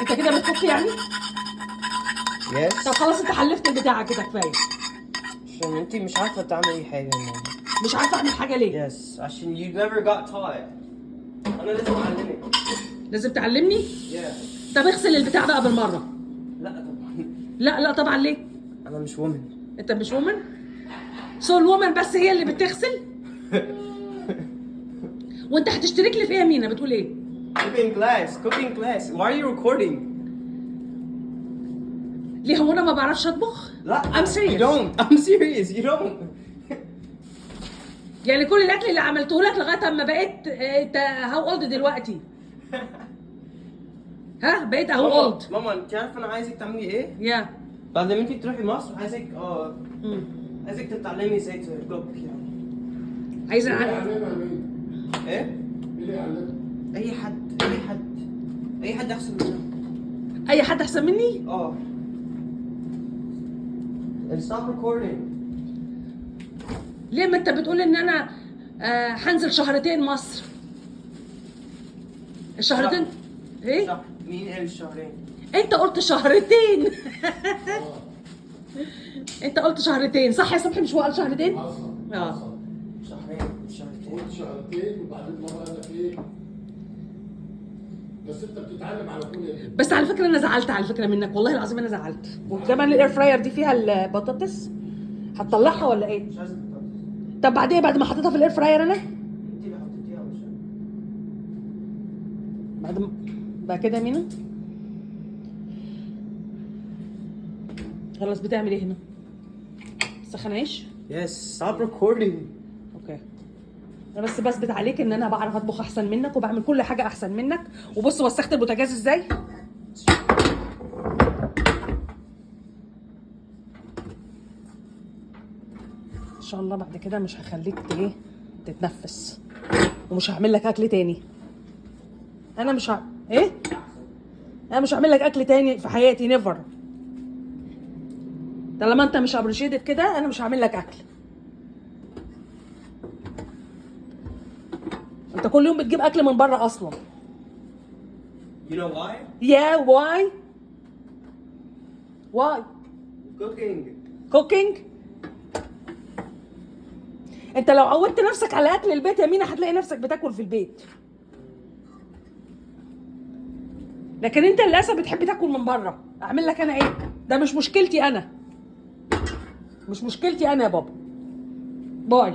انت كده بتفك يعني؟ يس. طب خلاص انت حلفت البتاعه كده كفايه. عشان انتي مش عارفة تعملي اي حاجة يا ماما. مش عارفه اعمل حاجه ليه؟ يس عشان you never got taught. انا لازم اعلمك. لازم تعلمني؟ yeah. طب اغسل البتاع بقى بالمره. لا طبعا. لا طبعا ليه؟ انا مش وومن. انت مش وومن؟ سو الوومن بس هي اللي بتغسل؟ وانت هتشترك لي في ايه يا مينا؟ بتقول ايه؟ cooking class. Why are you recording? ليه هو انا ما بعرفش اطبخ؟ لا I'm serious. You don't. I'm serious. You don't. يعني كل الاكل اللي عملته لك لغايه اما بقيت انت هاو اولد دلوقتي؟ ها بقيت هاو اولد؟ ماما انت عارفة انا عايزك تعملي ايه؟ يا بعد ما انتي تروحي مصر عايزك عايزك تتعلمي ازاي تطبخ يعني. عايزه مين اعرف يعلمها مين؟ ايه؟ مين اللي يعلمها؟ اي حد احسن منها. اي حد احسن مني؟ And stop recording. ليه ما انت بتقول ان انا هنزل شهرتين مصر؟ الشهرتين ايه؟ صح. مين قال الشهرين؟ انت قلت شهرتين. انت قلت شهرتين صح يا صبحي؟ مش هو قال شهرتين؟ حصل. شهرين. قلت شهرتين وبعدين مرة قال لك ايه؟ بس انت بتتعلم على طول يا ابني. بس على فكره انا زعلت على فكره منك، والله العظيم انا زعلت. وكمان الاير فراير دي فيها البطاطس هتطلعها ولا ايه؟ مش عايزة تطلع. طب بعدين بعد ما حطيتها في الاير فراير انا انتي اللي حطيتيها مش أنا. بعد ما بقى كده يا مينا خلاص بتعمل ايه هنا؟ سخن عيش؟ Yes. Stop recording. اوكي انا بس بثبت عليك ان انا بعرف اطبخ احسن منك وبعمل كل حاجه احسن منك. وبص وسخت البوتاجاز ازاي؟ ان شاء الله بعد كده مش هخليك ايه تتنفس ومش هعمل لك اكل تاني. انا مش ايه؟ انا مش هعمل لك اكل تاني في حياتي نيفر. طالما انت مش ابريشيتد كده انا مش هعمل لك اكل. انت كل يوم بتجيب اكل من بره اصلا. You know why? Yeah, why? Why? Cooking. Cooking? انت لو عودت نفسك على اكل البيت يا مينا هتلاقي نفسك بتاكل في البيت. لكن انت للاسف بتحب تاكل من بره. اعمل لك انا ايه؟ ده مش مشكلتي انا. مش مشكلتي انا يا بابا. باي.